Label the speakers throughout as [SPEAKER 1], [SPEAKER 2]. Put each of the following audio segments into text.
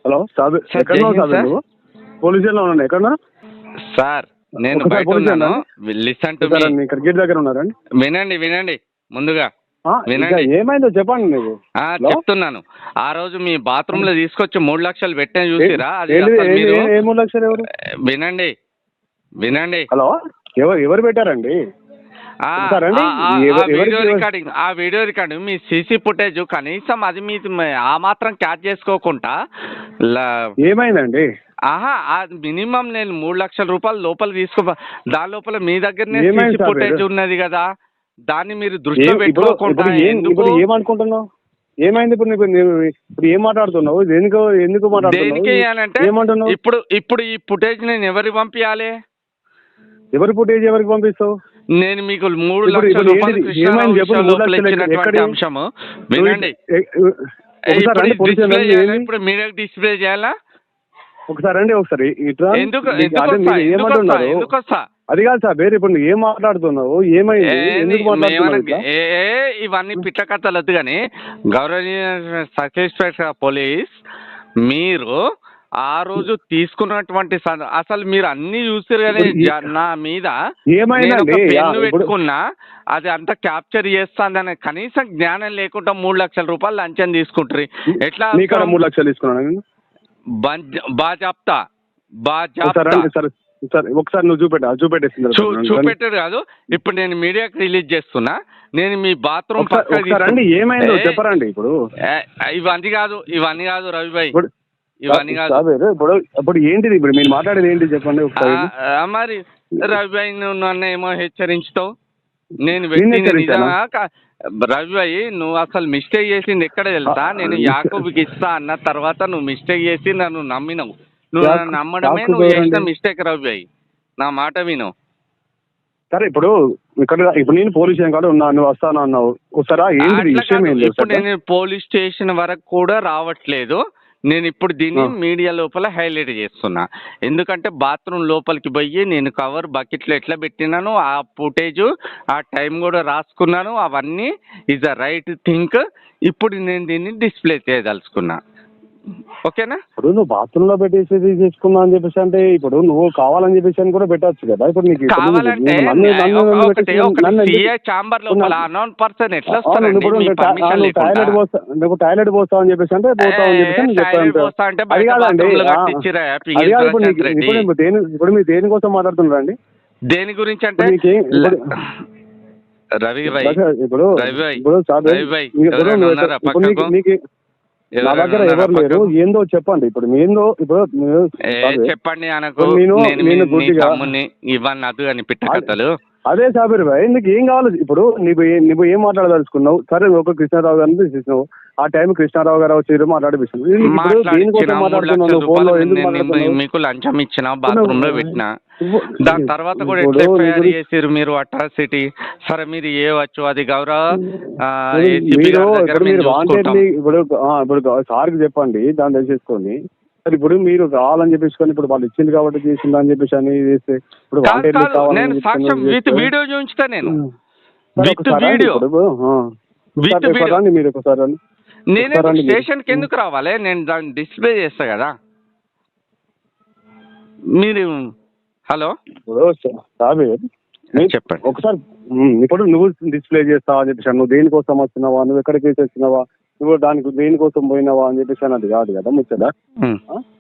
[SPEAKER 1] Hello సాబ్,
[SPEAKER 2] sir,
[SPEAKER 1] ఎక్కడ
[SPEAKER 2] జై
[SPEAKER 1] ఉన్నావు
[SPEAKER 2] హింద్
[SPEAKER 1] సాబ్?
[SPEAKER 2] సార్.
[SPEAKER 1] నువ్వు పోలీస్ స్టేషన్లో ఉన్నాను. ఎక్కడ
[SPEAKER 2] సార్ నేను
[SPEAKER 1] ఒకసారి
[SPEAKER 2] బయట
[SPEAKER 1] పోలీస్
[SPEAKER 2] ఉన్నాను.
[SPEAKER 1] Station
[SPEAKER 2] listen to me.
[SPEAKER 1] ఇక్కడ గేట్ దగ్గర ఉన్నారండి.
[SPEAKER 2] వినండి వినండి ముందుగా
[SPEAKER 1] ఇంకా
[SPEAKER 2] వినండి.
[SPEAKER 1] ఏమైందో చెప్పండి నువ్వు.
[SPEAKER 2] చెప్తున్నాను. ఆ రోజు మీ బాత్రూమ్ లో తీసుకొచ్చి 3 లక్షలు పెట్టే చూసిరా? అది
[SPEAKER 1] ఏంటి
[SPEAKER 2] అసలు మీరు
[SPEAKER 1] ఏ 3 లక్షలు ఎవరు?
[SPEAKER 2] వినండి వినండి.
[SPEAKER 1] హలో, ఎవరు పెట్టారండి?
[SPEAKER 2] ఆ వీడియో రికార్డింగ్ మీ సీసీ ఫుటేజ్ కనీసం అది మీ ఆ మాత్రం క్యాచ్ చేసుకోకుండా
[SPEAKER 1] ఏమైందండి?
[SPEAKER 2] మినిమం నేను 3 లక్షల రూపాయలు లోపల దాని లోపల మీ దగ్గరనే సీసీ ఫుటేజ్ ఉన్నది కదా, దాన్ని మీరు దృష్టిలో పెట్టుకోకుండా
[SPEAKER 1] ఏమనుకుంటున్నావు? ఏమైంది ఇప్పుడు? ఇప్పుడు ఏం మాట్లాడుతున్నావు? ఎందుకు మాట్లాడుతున్నావు?
[SPEAKER 2] ఇప్పుడు ఈ ఫుటేజ్ నేను ఎవరికి పంపించాలి?
[SPEAKER 1] ఎవరి ఫుటేజ్ ఎవరికి పంపిస్తావు?
[SPEAKER 2] నేను మీకు 3 లక్షల రూపాయలు ఇచ్చినటువంటి అంశము వినండి. ఇప్పుడు మీడియాకి డిస్ప్లే చేయాలా?
[SPEAKER 1] ఒకసారి అండి, ఒకసారి
[SPEAKER 2] ఎందుకు వస్తా?
[SPEAKER 1] అది కాదు సార్, వేరే ఇప్పుడు ఏం మాట్లాడుతున్నావు? ఏమైంది?
[SPEAKER 2] ఇవన్నీ పిట్ట కథలు వద్దు కానీ గౌరవనీయ సబ్ ఇన్స్పెక్టర్ పోలీస్, మీరు ఆ రోజు తీసుకున్నటువంటి అసలు మీరు అన్ని చూసారు కానీ నా మీద పెన్ను పెట్టుకున్నా అది అంతా క్యాప్చర్ చేస్తాందని కనీసం జ్ఞానం లేకుండా 3 లక్షల రూపాయలు లంచం తీసుకుంటారు. ఎట్లా
[SPEAKER 1] 3 లక్షలు తీసుకున్నాను?
[SPEAKER 2] బాజాప్తా
[SPEAKER 1] ఒకసారి నువ్వు
[SPEAKER 2] చూపెట్టాడు కాదు. ఇప్పుడు నేను మీడియాకి రిలీజ్ చేస్తున్నా. నేను మీ బాత్రూమ్
[SPEAKER 1] ఏమైందో చెప్పరండి.
[SPEAKER 2] ఇవన్నీ కాదు రవిభాయ్, ఇవన్నీ కాదు.
[SPEAKER 1] ఇప్పుడు ఏంటిది? ఇప్పుడు మీరు మాట్లాడేది ఏంటి చెప్పండి.
[SPEAKER 2] మరి రవిభాయ్ నువ్వు నన్ను ఏమో హెచ్చరించుతావు. నేను పెట్టింది రవిభాయ్, నువ్వు అసలు మిస్టేక్ చేసింది ఎక్కడ తెలుసా? నేను యాకూబ్కి ఇస్తా అన్న తర్వాత నువ్వు మిస్టేక్ చేసి నన్ను నమ్మినవు. నువ్వు నన్ను నమ్మడమే నువ్వు చేసిన మిస్టేక్ రవిభాయ్. నా మాట విను.
[SPEAKER 1] సరే, ఇప్పుడు నేను పోలీస్ స్టేషన్ కాదు ఉన్నా, నువ్వు వస్తాను అన్నావు.
[SPEAKER 2] ఇప్పుడు నేను పోలీస్ స్టేషన్ వరకు కూడా రావట్లేదు. నేను ఇప్పుడు దీన్ని మీడియా లోపల హైలైట్ చేస్తున్నా. ఎందుకంటే బాత్రూమ్ లోపలికి పోయి నేను కవర్ బకెట్లో ఎట్లా పెట్టినాను, ఆ ఫుటేజ్ ఆ టైం కూడా రాసుకున్నాను. అవన్నీ ఈజ్ ద రైట్ థింక్. ఇప్పుడు నేను దీన్ని డిస్ప్లే చేయదలుచుకున్నా. ఓకేనా?
[SPEAKER 1] ఇప్పుడు నువ్వు బాత్రూమ్ లో పెట్టేసి చేసుకున్నా అని చెప్పేసి అంటే ఇప్పుడు నువ్వు కావాలని చెప్పేసి అని కూడా పెట్టచ్చు కదా. ఇప్పుడు నీకు
[SPEAKER 2] కావాలంటే చాంబర్ లోపల అన్నోన్ పర్సన్ ఎట్లా
[SPEAKER 1] నువ్వు టాయిలెట్ పోస్తావు అని చెప్పేసి అంటే పోతావు అని చెప్పేసి అది కాదండి. ఇప్పుడు మీరు దేనికోసం మాట్లాడుతున్నారండి?
[SPEAKER 2] దేని గురించి అంటే రవి భాయ్,
[SPEAKER 1] ఇప్పుడు నా దగ్గర ఎవరు లేరు. ఏందో చెప్పండి.
[SPEAKER 2] చెప్పండి అనకు. ఇవన్నీ అదు అని పిట్ట కథలు.
[SPEAKER 1] అదే సాబీర్ భాయ్, నీకు ఏం కావాలి? ఇప్పుడు నువ్వు ఏం మాట్లాడదలుచుకున్నావు? సరే, ఒక కృష్ణారావు గారిని తీసేసినావు. ఆ టైం కృష్ణారావు గారు వచ్చి మాట్లాడిపిస్తున్నావు.
[SPEAKER 2] మీకు లంచం ఇచ్చిన బాత్రూమ్ లో పెట్టినా, దాని తర్వాత కూడా ఎట్లా ఎఫ్ఐఆర్ చేసారు మీరు అట్రాసిటీ? సరే, మీరు ఏవచ్చు, అది గౌరవ
[SPEAKER 1] ఇప్పుడు సార్కి చెప్పండి, దాన్ని తెలిసేసుకొని. సరే, ఇప్పుడు మీరు కావాలని చెప్పేసుకొని ఇప్పుడు వాళ్ళు ఇచ్చింది కాబట్టి చేసింది అని చెప్పేసి అని చేస్తే ఇప్పుడు
[SPEAKER 2] నేను సాక్ష్యం విత్ వీడియో చూపించుతా. నేను విత్ వీడియో
[SPEAKER 1] మీరు ఒకసారి
[SPEAKER 2] నేనే స్టేషన్కి ఎందుకు రావాలి? నేను దాన్ని డిస్ప్లే చేస్తా కదా. మీరు హలో
[SPEAKER 1] చెప్పండి ఒకసారి. ఇప్పుడు నువ్వు డిస్ప్లే చేస్తావా అని చెప్పేసి, నువ్వు దేనికోసం వచ్చినావా, నువ్వు ఎక్కడికి వచ్చినావా, నువ్వు దేనికోసం పోయినావా అని చెప్పేసి అది కాదు కదా ముచ్చట.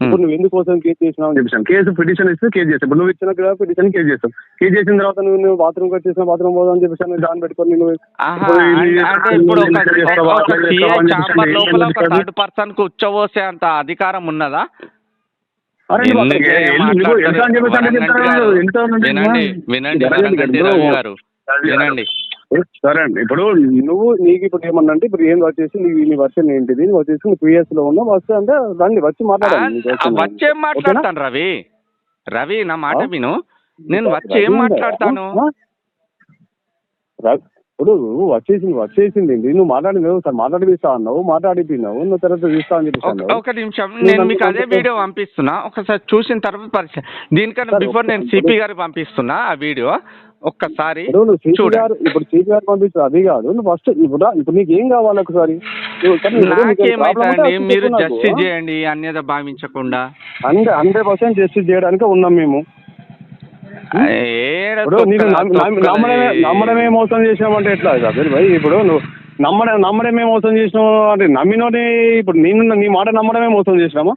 [SPEAKER 1] ఇప్పుడు నువ్వు ఎందుకోసం కేసు చేసినావు అని చెప్పేసి కేసు పిటిషన్ ఇస్తే కేసు చేస్తావు. ఇప్పుడు నువ్వు ఇచ్చిన పిటిషన్ కేసు చేస్తావు. కేసు చేసిన తర్వాత నువ్వు బాత్రూమ్ వచ్చేసిన బాత్రూమ్ పోదాం అని చెప్పేసి దాన్ని పెట్టుకొని నువ్వు
[SPEAKER 2] థర్డ్ పర్సన్ కు ఉచ్చబోసే అంత అధికారం ఉన్నదా? వినండి.
[SPEAKER 1] సరే అండి, ఇప్పుడు నీకు ఇప్పుడు ఏమన్నా అంటే ఇప్పుడు ఏం వచ్చేసి నీ వర్షన్ ఏంటిది వచ్చేసి నువ్వు 2 years లో ఉన్నా వస్తే అంటే రండి వచ్చి
[SPEAKER 2] వచ్చేం మాట్లాడతాను. రవి నా మాట విను. నేను వచ్చి ఏం మాట్లాడతాను?
[SPEAKER 1] ఇప్పుడు వచ్చేసింది నువ్వు మాట్లాడినావు సార్, మాట్లాడిపిస్తా అన్నావు, మాట్లాడిపోయినావు, నువ్వు తర్వాత తీస్తా అని చెప్పేసి
[SPEAKER 2] ఒక నిమిషం, నేను మీకు అదే వీడియో పంపిస్తున్నా, ఒకసారి చూసిన తర్వాత పరిచయం. దీనికన్నా బిఫోర్ నేను సిపి గారికి పంపిస్తున్నా ఆ వీడియో, ఒక్కసారి చూడండి.
[SPEAKER 1] ఇప్పుడు సిపి గారు పంపిస్తా అది కాదు, నువ్వు ఫస్ట్ ఇప్పుడు నీకు ఏం కావాలి ఒకసారి?
[SPEAKER 2] నాకేమైతే మీరు జస్టిస్ చేయండి అన్యత భావించకుండా.
[SPEAKER 1] 100% జస్టిస్ చేయడానికి ఉన్నాం మేము. నమ్మడమే మోసం చేసినామంటే ఎట్లా సార్ భయ్? ఇప్పుడు నువ్వు నమ్మడమే మోసం చేసినావు అంటే నమ్మినోని ఇప్పుడు నీ మాట నమ్మడమే మోసం చేసినామా?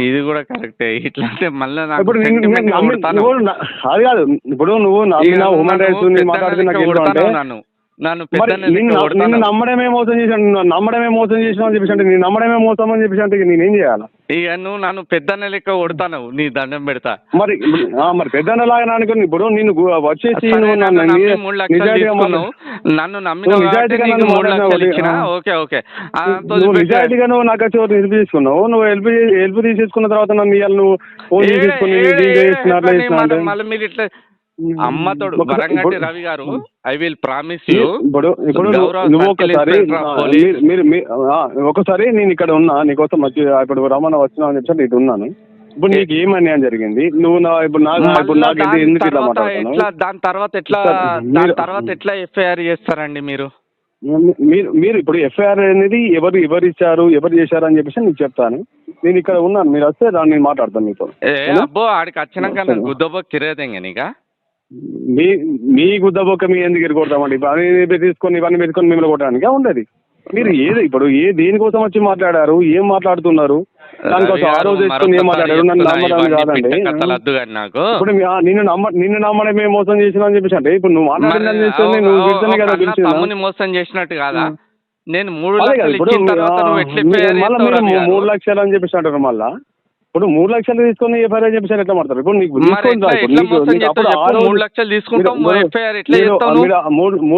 [SPEAKER 2] ఇది కూడా కరెక్టే. ఇట్లా మళ్ళీ
[SPEAKER 1] ఇప్పుడు అది కాదు, ఇప్పుడు నువ్వు హ్యూమన్ రైట్స్ మాట్లాడుతున్నా నిన్ను నమ్మడమే మోసం చేసాను, నమ్మడమే మోసం చేసినావు అని చెప్పేసి అంటే నేను నమ్మడమే మోసం అని చెప్పేసి అంటే నేనేం చేయాలా? ఇక
[SPEAKER 2] నువ్వు నన్ను పెద్దన్న లెక్క కొడతాను, నీ దండం పెడతా.
[SPEAKER 1] మరి పెద్దన్న లాగా అనుకుని ఇప్పుడు నేను వచ్చేసి
[SPEAKER 2] నన్ను నమ్మిన
[SPEAKER 1] నిజాయితీగా నువ్వు నాకు వచ్చి ఎల్పి తీసుకున్నావు, నువ్వు ఎల్పి తీసేసుకున్న తర్వాత నన్ను ఇవాళ నువ్వు ఫోన్ చేసుకుని
[SPEAKER 2] మళ్ళీ మీరు ఇట్లా అమ్మతోడు వరంగట్టి రవి గారు, ఐ విల్ ప్రామిస్ యూ.
[SPEAKER 1] ఇప్పుడు నువ్వు ఒకసారి నేను ఇక్కడ ఉన్నా నీకోసం వచ్చి ఇప్పుడు రమణ వచ్చినా అని చెప్పి ఇటు ఉన్నాను. ఇప్పుడు నీకు ఏం అన్యాయం జరిగింది? నువ్వు ఎందుకు ఇట్లా మాట్లాడుతున్నావు?
[SPEAKER 2] దాని తర్వాత ఎట్లా ఎఫ్ఐఆర్ చేస్తారండి మీరు?
[SPEAKER 1] మీరు ఇప్పుడు ఎఫ్ఐఆర్ అనేది ఎవరు ఇచ్చారు, ఎవరు చేశారు అని చెప్పేసి నీకు చెప్తాను. నేను ఇక్కడ ఉన్నాను, మీరు వస్తే నేను మాట్లాడతాను మీతో.
[SPEAKER 2] అబ్బో ఆడికి వచ్చినాక గుద్దబో కిరేదేంగ నీకా
[SPEAKER 1] మీ గుద్దబొక్క మీ ఎందుకు ఎరుకొడతామండి? ఇవన్నీ తీసుకొని మిమ్మల్ని కొట్టడానికి ఉండదు. మీరు ఇప్పుడు దేనికోసం వచ్చి మాట్లాడారు, ఏం మాట్లాడుతున్నారు, దానికోసం ఆ రోజు వేసుకొని ఏం మాట్లాడారు? నన్ను నమ్మడం కాదండి. ఇప్పుడు నిన్ను నమ్మడమే మోసం చేసినా అని చెప్పేసి అంటే ఇప్పుడు నువ్వు మాట్లాడిన నువ్వు కదా
[SPEAKER 2] తమ్ముని మోసం చేసినట్టు కాదా? నేను 3
[SPEAKER 1] లక్షలు అని చెప్పేసి అంటారు. మళ్ళా ఇప్పుడు 3 లక్షలు తీసుకొని ఎఫ్ఐఆర్ అని చెప్పేసి ఎట్లా మాట్లాడతారు? ఇప్పుడు నీకు
[SPEAKER 2] 3 లక్షలు తీసుకుంటాం 3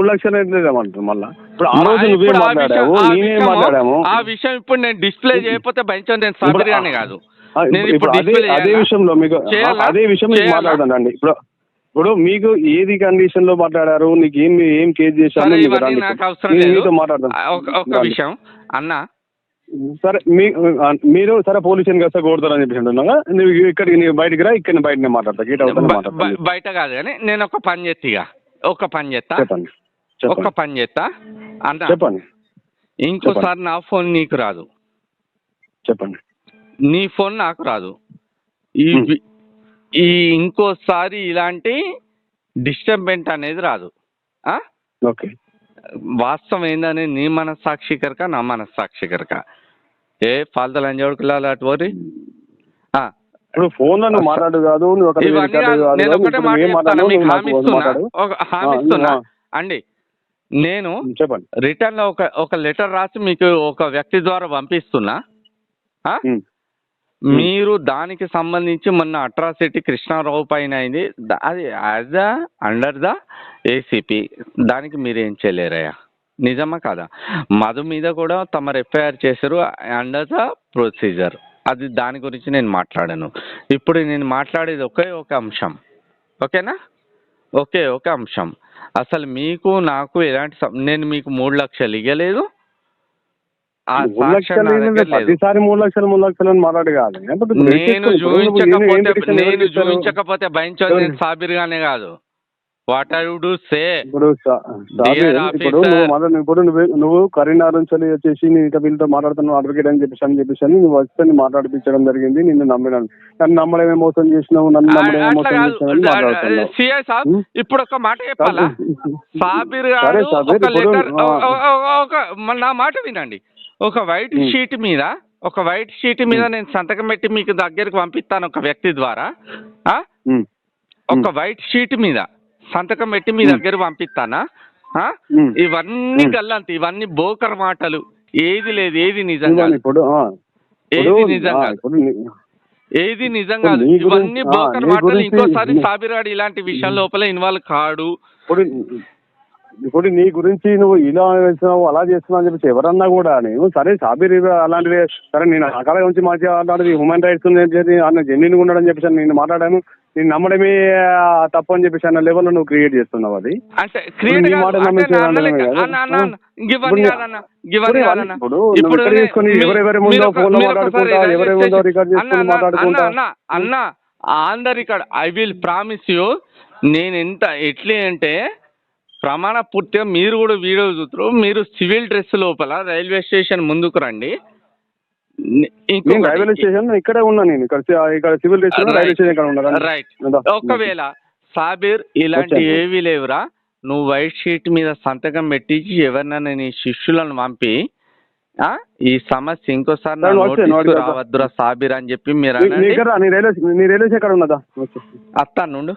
[SPEAKER 1] లక్షలు ఏమంటారు? మళ్ళీ ఇప్పుడు ఆ రోజు నువ్వే మాట్లాడావు, నేనే మాట్లాడాము.
[SPEAKER 2] ఆ విషయం ఇప్పుడు నేను డిస్ప్లే చేయకపోతే భయించాను, నేను సాబిరిగానే కాదు.
[SPEAKER 1] అదే విషయంలో మీకు మాట్లాడుతానండి. ఇప్పుడు మీకు ఏది కండిషన్ లో మాట్లాడారు, నీకు ఏం కేసు చేశారు
[SPEAKER 2] నాకు అవసరం లేదు. ఒక విషయం అన్న,
[SPEAKER 1] సరే మీరు సరే పోలీస్ స్టేషన్ వస్తే కొడతారని చెప్పేసి అంటున్నాగా, నువ్వు ఇక్కడికి నీకు బయటకు రా, ఇక్కడ బయటనే మాట్లాడతా.
[SPEAKER 2] బయట కాదు కానీ నేను ఒక పని చేస్తా, అన్న
[SPEAKER 1] చెప్పండి.
[SPEAKER 2] ఇంకోసారి నా ఫోన్ నీకు రాదు,
[SPEAKER 1] చెప్పండి.
[SPEAKER 2] నీ ఫోన్ నాకు రాదు. ఈ ఇంకోసారి ఇలాంటి డిస్టర్బెంట్ అనేది రాదు.
[SPEAKER 1] ఓకే,
[SPEAKER 2] వాస్తవం ఏందని నీ మనస్సాక్షికరక నా మనస్సాక్షికరక ఏ ఫాల్తలు అంజోడుకులాలి అటు వరి
[SPEAKER 1] ఇప్పుడు ఫోన్ లో మాట్లాడు కాదు.
[SPEAKER 2] నేను ఒకటే మాట్లాడుతాను, మీకు హామీస్తున్నా అండి. నేను
[SPEAKER 1] చెప్పండి,
[SPEAKER 2] రిటర్న్ లో ఒక లెటర్ రాసి మీకు ఒక వ్యక్తి ద్వారా పంపిస్తున్నా. మీరు దానికి సంబంధించి మొన్న అట్రాసిటీ కృష్ణారావు పైన అయింది, అది as the under the ACP, దానికి మీరేం చేయలేరయ్యా, నిజమా కాదా? మధు మీద కూడా తమరు ఎఫ్ఐఆర్ చేశారు అండర్ ద ప్రొసీజర్, అది దాని గురించి నేను మాట్లాడాను. ఇప్పుడు నేను మాట్లాడేది ఒక అంశం, ఓకేనా? ఒక అంశం. అసలు మీకు నాకు ఎలాంటి నేను మీకు 3 లక్షలు ఇవ్వలేదు.
[SPEAKER 1] ప్రతిసారి 3 లక్షలు అని మాట్లాడు కాదు.
[SPEAKER 2] నేను చూపించకపోతే భయించదు, నేను సాబిర్గానే కాదు. వాట్ ఐ వుడ్ సే,
[SPEAKER 1] ఇప్పుడు నువ్వు కరీంనగర్ నుంచి వచ్చేసి నేను వీళ్ళతో మాట్లాడుతున్నావు అడ్వకేట్ అని చెప్పేసి నువ్వు వచ్చి మాట్లాడిపించడం జరిగింది. నిన్ను నమ్మినాను, నన్ను నమ్మడమే మోసం చేసినావు, నన్ను నమ్మడమే మోసం చేసినావు.
[SPEAKER 2] సిఐ సాబ్ ఇప్పుడు ఒక మాట చెప్పాలా? సాబిర్ గారు నా మాట వినండి. ఒక వైట్ షీట్ మీద నేను సంతకం పెట్టి మీకు దగ్గరికి పంపిస్తాను ఒక వ్యక్తి ద్వారా. ఒక వైట్ షీట్ మీద సంతకం పెట్టి మీ దగ్గర పంపిస్తానా? ఇవన్నీ గల్లంత, ఇవన్నీ బోకర్ మాటలు. ఏది లేదు, ఏది నిజంగా, ఏది నిజంగా ఇవన్నీ బోకర్ మాటలు. ఇంకోసారి సాబిరాడు ఇలాంటి విషయం లోపల ఇన్వాల్వ్ కాడు.
[SPEAKER 1] ఇప్పుడు నీ గురించి నువ్వు ఇలా చేస్తున్నావు అలా చేస్తున్నావు అని చెప్పేసి ఎవరన్నా కూడా నేను సరే సాబిర్ అలాంటివి సరే నేను అకాల గురించి మాట్లాడేది హ్యూమన్ రైట్స్ జెన్యున్ ఉండడం చెప్పేసి నేను మాట్లాడాను. నేను నమ్మడమే తప్పు అని చెప్పేసి అన్న లెవెల్లో నువ్వు క్రియేట్ చేస్తున్నావు అది.
[SPEAKER 2] అంటే క్రియేట్
[SPEAKER 1] నీ మాట నమ్మేసి అనడమే కదా. ఇప్పుడు నువ్వు ఇక్కడ చేసుకొని ఎవరెవరి ముందో ఫోన్ లో మాట్లాడుకుంటా, ఎవరెవరి ముందో రికార్డ్ చేసుకొని మాట్లాడుకుంటా.
[SPEAKER 2] అన్న on the record I will promise you, నేను ఎంత ఎట్లే అంటే ప్రమాణ పూర్తిగా మీరు కూడా వీడియో చూస్తారు, మీరు సివిల్ డ్రెస్ లోపల రైల్వే స్టేషన్ ముందుకు రండి.
[SPEAKER 1] రైల్వే స్టేషన్ ఇక్కడే ఉన్నా, నేను ఇక్కడ సివిల్ స్టేషన్ రైల్వే స్టేషన్ ఇక్కడ ఉన్నా.
[SPEAKER 2] రైట్. ఒకవేళ సాబీర్ ఇలాంటి ఏవి లేవురా, నువ్వు వైట్ షీట్ మీద సంతకం పెట్టించి ఎవరినైనా నీ శిష్యులను పంపి ఈ సమస్య ఇంకోసారి రావద్దురా సాబీర్ అని చెప్పి మీరు
[SPEAKER 1] నీ రైల్వే స్టేషన్ ఎక్కడ ఉన్నదా
[SPEAKER 2] అత్తా నుండు